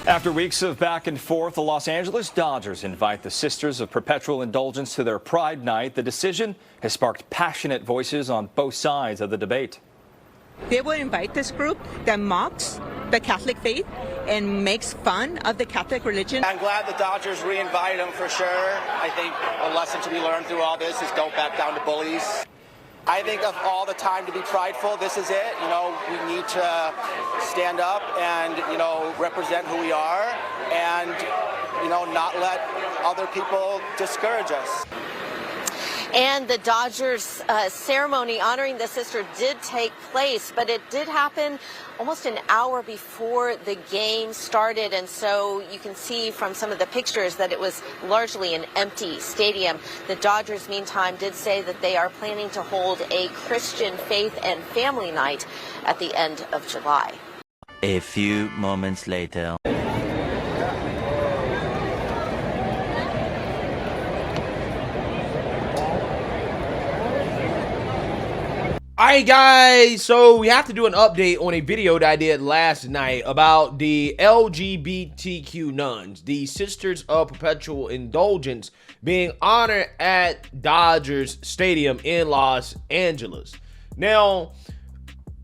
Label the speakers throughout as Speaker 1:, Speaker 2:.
Speaker 1: After weeks of back and forth, the Los Angeles Dodgers invite the Sisters of Perpetual Indulgence to their Pride Night. The decision has sparked passionate voices on both sides of the debate.
Speaker 2: They will invite this group that mocks the Catholic faith and makes fun of the Catholic religion.
Speaker 3: I'm glad the Dodgers re-invited them for sure. I think a lesson to be learned through all this is don't back down to bullies. I think of all the time to be prideful, this is it. You know, we need to stand up and, you know, represent who we are and, you know, not let other people discourage us.
Speaker 4: And the Dodgers ceremony honoring the sister did take place, but it did happen almost an hour before the game started. And so you can see from some of the pictures that it was largely an empty stadium. The Dodgers, meantime, did say that they are planning to hold a Christian faith and family night at the end of July.
Speaker 5: A few moments later.
Speaker 6: Alright guys, so we have to do an update on a video that I did last night about the LGBTQ Nuns, the Sisters of Perpetual Indulgence, being honored at Dodgers Stadium in Los Angeles. Now,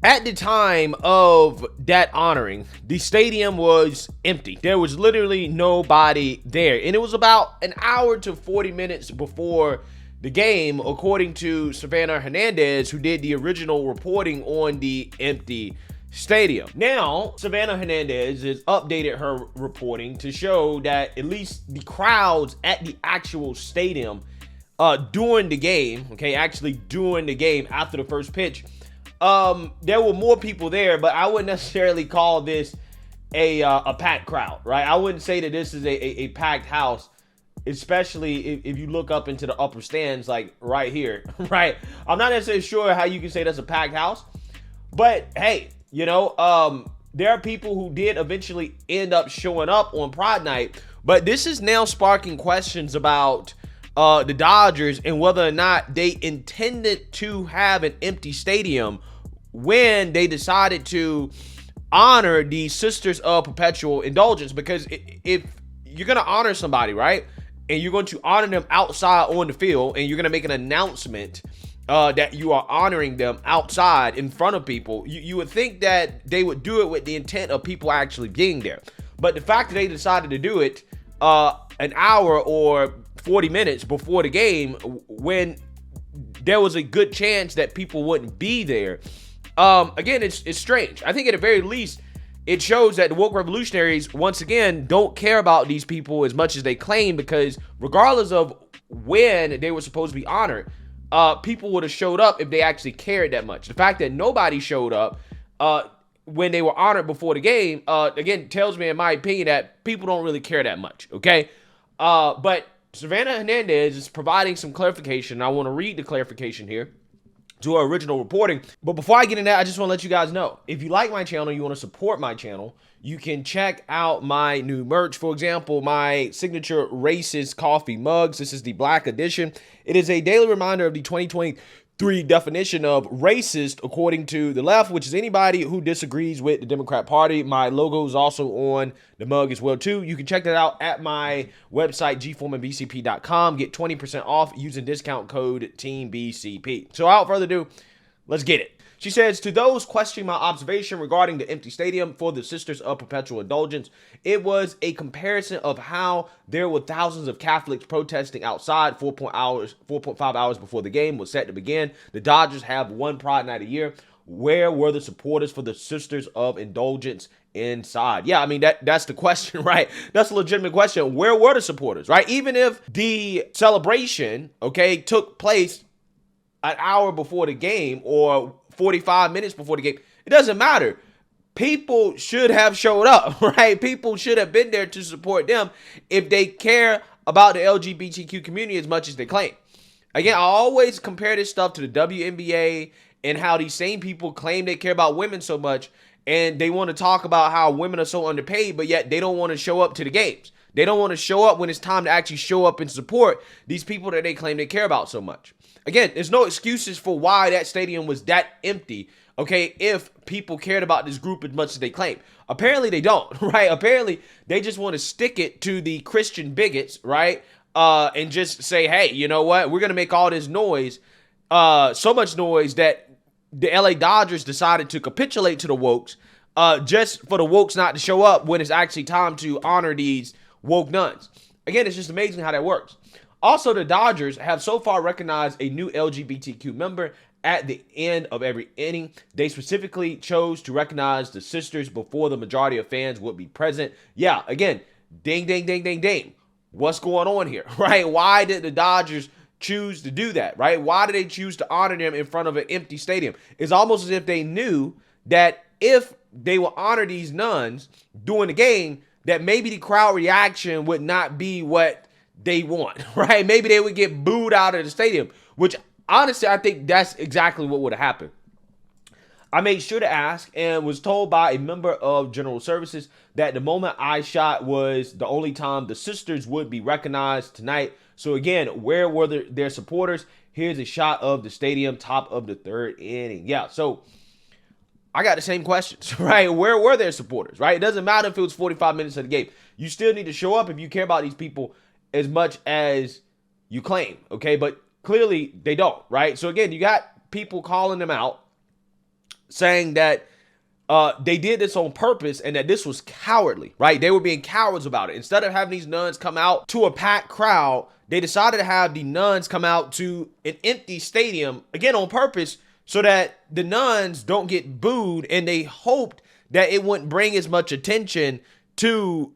Speaker 6: at the time of that honoring, the stadium was empty. There was literally nobody there, and it was about an hour to 40 minutes before the game, according to Savannah Hernandez, who did the original reporting on the empty stadium. Now, Savannah Hernandez has updated her reporting to show that at least the crowds at the actual stadium during the game, actually during the game after the first pitch, there were more people there, but I wouldn't necessarily call this a packed crowd, right? I wouldn't say that this is a packed house, especially if you look up into the upper stands, like right here, right? I'm not necessarily sure how you can say that's a packed house, but hey, you know, there are people who did eventually end up showing up on Pride Night, but this is now sparking questions about the Dodgers and whether or not they intended to have an empty stadium when they decided to honor the Sisters of Perpetual Indulgence. Because if you're going to honor somebody, right, and you're going to honor them outside on the field, and you're going to make an announcement that you are honoring them outside in front of people, you would think that they would do it with the intent of people actually being there. But the fact that they decided to do it an hour or 40 minutes before the game, when there was a good chance that people wouldn't be there, again, it's strange. I think at the very least, it shows that the woke revolutionaries, once again, don't care about these people as much as they claim, because regardless of when they were supposed to be honored, people would have showed up if they actually cared that much. The fact that nobody showed up when they were honored before the game, again, tells me, in my opinion, that people don't really care that much, okay? But Savannah Hernandez is providing some clarification. I want to read the clarification here to our original reporting. But before I get into that, I just want to let you guys know, if you like my channel, you want to support my channel, you can check out my new merch. For example, my signature racist coffee mugs. This is the black edition. It is a daily reminder of the 2023 definition of racist according to the left, which is anybody who disagrees with the Democrat Party. My logo is also on the mug as well too. You can check that out at my website, gforemanbcp.com. Get 20% off using discount code TEAMBCP. So without further ado, let's get it. She says, to those questioning my observation regarding the empty stadium for the Sisters of Perpetual Indulgence, it was a comparison of how there were thousands of Catholics protesting outside 4.5 hours before the game was set to begin. The Dodgers have one Pride Night a year. Where were the supporters for the Sisters of Indulgence inside? Yeah, I mean, that's the question, right? That's a legitimate question. Where were the supporters, right? Even if the celebration, took place an hour before the game or 45 minutes before the game, it doesn't matter. People should have showed up, right? People should have been there to support them if they care about the LGBTQ community as much as they claim. Again, I always compare this stuff to the WNBA and how these same people claim they care about women so much, and they want to talk about how women are so underpaid, but yet they don't want to show up to the games. They don't want to show up when it's time to actually show up and support these people that they claim they care about so much. Again, there's no excuses for why that stadium was that empty okay, if people cared about this group as much as they claim. Apparently they don't, right? Apparently they just want to stick it to the Christian bigots, right? And just say, hey, you know what? We're going to make all this noise, so much noise that the LA Dodgers decided to capitulate to the wokes, just for the wokes not to show up when it's actually time to honor these woke nuns. Again, it's just amazing how that works. Also, the Dodgers have so far recognized a new LGBTQ member at the end of every inning. They specifically chose to recognize the sisters before the majority of fans would be present. Yeah, again, ding, ding, ding, ding, ding. What's going on here, right? Why did the Dodgers choose to do that, right? Why did they choose to honor them in front of an empty stadium? It's almost as if they knew that if they will honor these nuns during the game, that maybe the crowd reaction would not be what they want, right? Maybe they would get booed out of the stadium, which honestly, I think that's exactly what would have happened. I made sure to ask and was told by a member of General Services that the moment I shot was the only time the sisters would be recognized tonight. So again, where were their supporters? Here's a shot of the stadium, top of the third inning. Yeah, so I got the same questions, right? Where were their supporters, right? It doesn't matter if it was 45 minutes of the game. You still need to show up if you care about these people as much as you claim, okay? But clearly they don't, right? So again, you got people calling them out, saying that they did this on purpose and that this was cowardly, right? They were being cowards about it. Instead of having these nuns come out to a packed crowd, they decided to have the nuns come out to an empty stadium, again, on purpose, so that the nuns don't get booed, and they hoped that it wouldn't bring as much attention to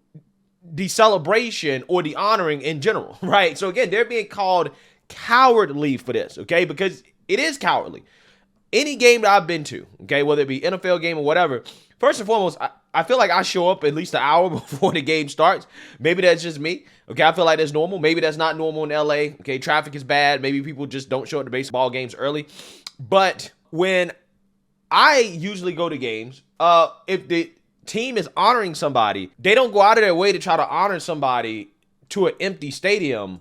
Speaker 6: the celebration or the honoring in general, right? So again, they're being called cowardly for this, okay? Because it is cowardly. Any game that I've been to, okay, whether it be NFL game or whatever, first and foremost, I feel like I show up at least an hour before the game starts. Maybe that's just me, okay? I feel like that's normal. Maybe that's not normal in LA, okay? Traffic is bad. Maybe people just don't show up to baseball games early. But when I usually go to games, if the team is honoring somebody, they don't go out of their way to try to honor somebody to an empty stadium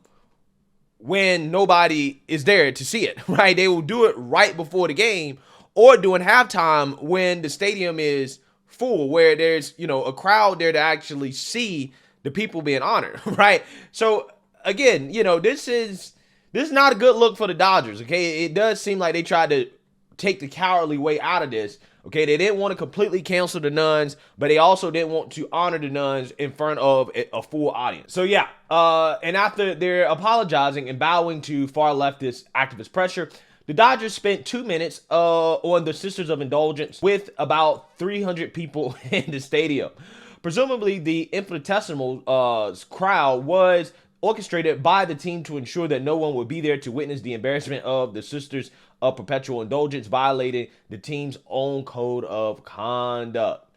Speaker 6: when nobody is there to see it, right? They will do it right before the game or during halftime when the stadium is full, where there's, you know, a crowd there to actually see the people being honored, right? So again, you know, this is not a good look for the Dodgers, okay? It does seem like they tried to take the cowardly way out of this, okay? They didn't want to completely cancel the nuns, but they also didn't want to honor the nuns in front of a full audience. So yeah, and after they're apologizing and bowing to far leftist activist pressure, the Dodgers spent 2 minutes on the Sisters of Indulgence with about 300 people in the stadium. Presumably, the infinitesimal crowd was orchestrated by the team to ensure that no one would be there to witness the embarrassment of the Sisters of Perpetual Indulgence violating the team's own code of conduct.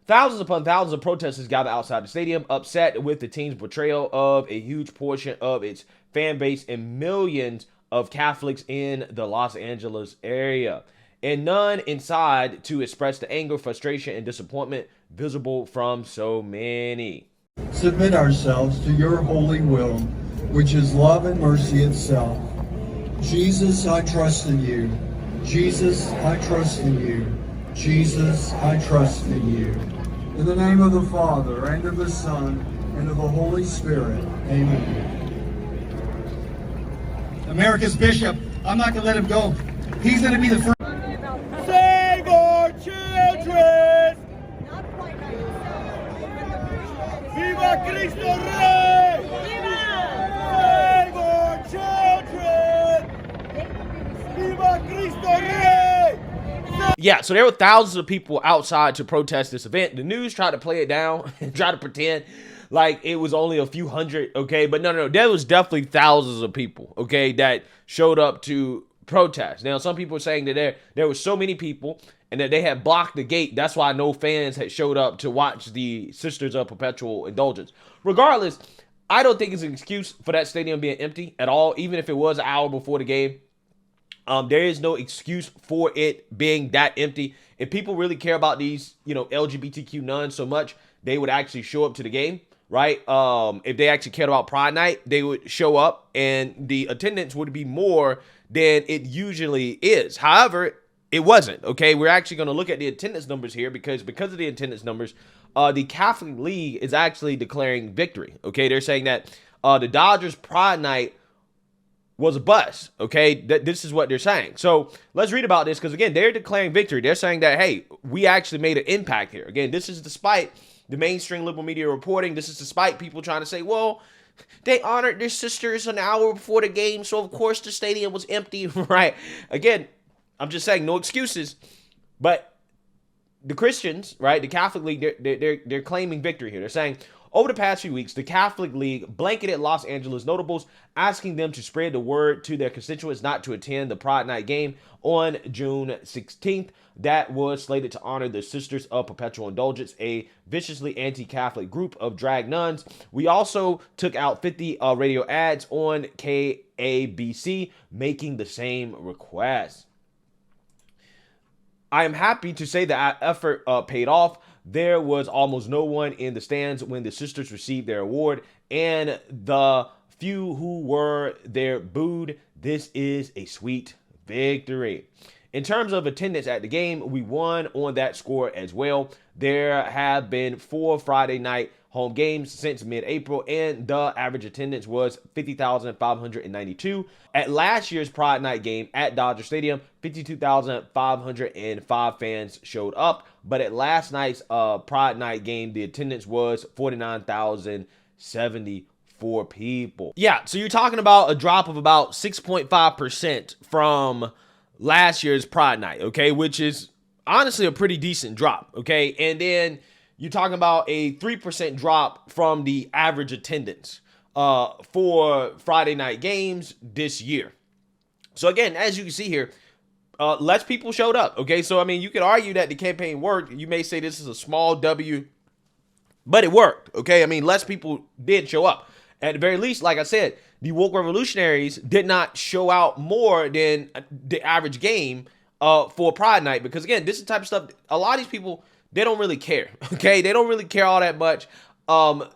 Speaker 6: Thousands upon thousands of protesters gathered outside the stadium, upset with the team's portrayal of a huge portion of its fan base and millions of Catholics in the Los Angeles area. And none inside to express the anger, frustration, and disappointment visible from so many.
Speaker 7: Submit ourselves to your holy will, which is love and mercy itself. Jesus, I trust in you. Jesus, I trust in you. Jesus, I trust in you. In the name of the Father, and of the Son, and of the Holy Spirit. Amen.
Speaker 8: America's bishop, I'm not going to let him go. He's going to be the first.
Speaker 9: Save our children! Viva Cristo Rey! Save our children! Viva Cristo Rey!
Speaker 6: Yeah, so there were thousands of people outside to protest this event. The news tried to play it down and try to pretend like it was only a few hundred, okay? But no, there was definitely thousands of people, okay, that showed up to protest. Now, some people are saying that there were so many people and that they had blocked the gate. That's why no fans had showed up to watch the Sisters of Perpetual Indulgence. Regardless, I don't think it's an excuse for that stadium being empty at all, even if it was an hour before the game. There is no excuse for it being that empty. If people really care about these, you know, LGBTQ nuns so much, they would actually show up to the game, right? If they actually cared about Pride Night, they would show up and the attendance would be more than it usually is. However, it wasn't, okay? We're actually going to look at the attendance numbers here because of the attendance numbers, the Catholic League is actually declaring victory, okay? They're saying that the Dodgers Pride Night was a bust, okay? This is what they're saying. So let's read about this because, again, they're declaring victory. They're saying that, hey, we actually made an impact here. Again, this is despite the mainstream liberal media reporting. This is despite people trying to say, well, they honored their sisters an hour before the game, so of course the stadium was empty, right? Again, I'm just saying, no excuses. But the Christians, right, the Catholic League, they're claiming victory here. They're saying, over the past few weeks, the Catholic League blanketed Los Angeles notables, asking them to spread the word to their constituents not to attend the Pride Night game on June 16th. That was slated to honor the Sisters of Perpetual Indulgence, a viciously anti-Catholic group of drag nuns. We also took out 50 radio ads on KABC, making the same request. I am happy to say that our effort paid off. There was almost no one in the stands when the sisters received their award, and the few who were there booed. This is a sweet victory. In terms of attendance at the game, we won on that score as well. There have been 4 Friday night home games since mid-April, and the average attendance was 50,592. At last year's Pride Night game at Dodger Stadium, 52,505 fans showed up, but at last night's Pride Night game, the attendance was 49,074 people. Yeah, so you're talking about a drop of about 6.5% from last year's Pride Night, okay, which is honestly a pretty decent drop, okay? And then you're talking about a 3% drop from the average attendance for Friday night games this year. So again, as you can see here, less people showed up, okay? So, I mean, you could argue that the campaign worked. You may say this is a small W, but it worked, okay? I mean, less people did show up. At the very least, like I said, the woke revolutionaries did not show out more than the average game for Pride Night because, again, this is the type of stuff, a lot of these people, they don't really care, okay? They don't really care all that much.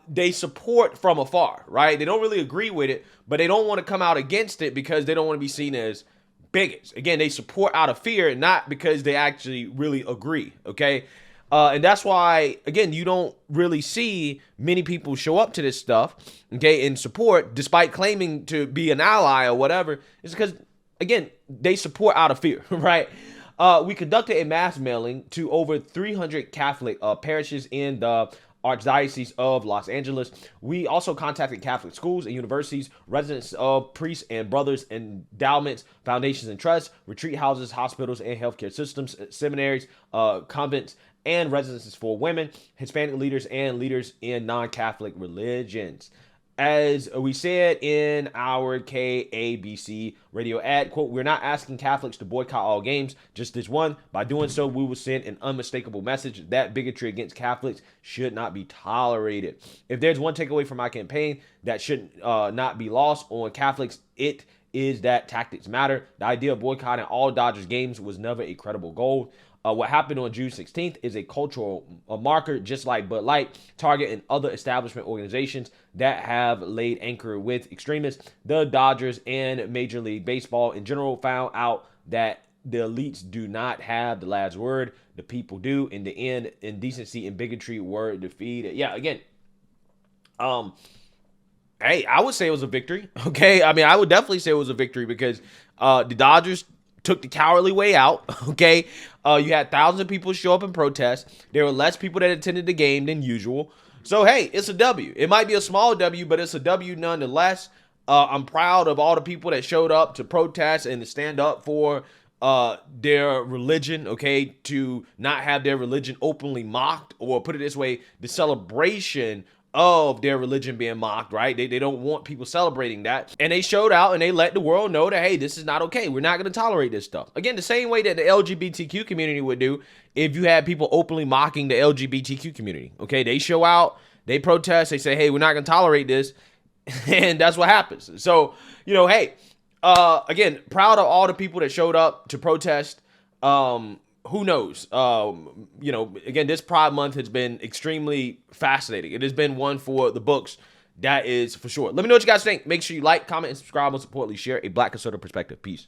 Speaker 6: They support from afar, right? They don't really agree with it, but they don't want to come out against it because they don't want to be seen as bigots. Again, they support out of fear, not because they actually really agree, okay? And that's why, again, you don't really see many people show up to this stuff, okay, in support, despite claiming to be an ally or whatever. It's because, again, they support out of fear, right? We conducted a mass mailing to over 300 Catholic parishes in the Archdiocese of Los Angeles. We also contacted Catholic schools and universities, residents of priests and brothers, endowments, foundations and trusts, retreat houses, hospitals and healthcare systems, seminaries, convents, and residences for women, Hispanic leaders, and leaders in non-Catholic religions. As we said in our KABC radio ad, quote, we're not asking Catholics to boycott all games, just this one. By doing so, we will send an unmistakable message that bigotry against Catholics should not be tolerated. If there's one takeaway from my campaign that should not be lost on Catholics, it is that tactics matter. The idea of boycotting all Dodgers games was never a credible goal. What happened on June 16th is a cultural marker, just like Bud Light, Target, and other establishment organizations that have laid anchor with extremists. The Dodgers and Major League Baseball in general found out that the elites do not have the last word. The people do. In the end, indecency and bigotry were defeated. Yeah, again, hey, I would say it was a victory. Okay, I mean, I would definitely say it was a victory because the Dodgers took the cowardly way out, okay? You had thousands of people show up and protest. There were less people that attended the game than usual. So, hey, it's a W. It might be a small W, but it's a W nonetheless. I'm proud of all the people that showed up to protest and to stand up for their religion, okay? To not have their religion openly mocked, or put it this way, the celebration of their religion being mocked, right? They don't want people celebrating that. And they showed out and they let the world know that, hey, this is not okay. We're not going to tolerate this stuff. Again, the same way that the LGBTQ community would do if you had people openly mocking the LGBTQ community. Okay, they show out, they protest, they say, hey, we're not going to tolerate this. And that's what happens. So, you know, hey, again, proud of all the people that showed up to protest, who knows? You know, again, this Pride Month has been extremely fascinating. It has been one for the books. That is for sure. Let me know what you guys think. Make sure you like, comment, and subscribe. Most importantly, share a Black conservative perspective. Peace.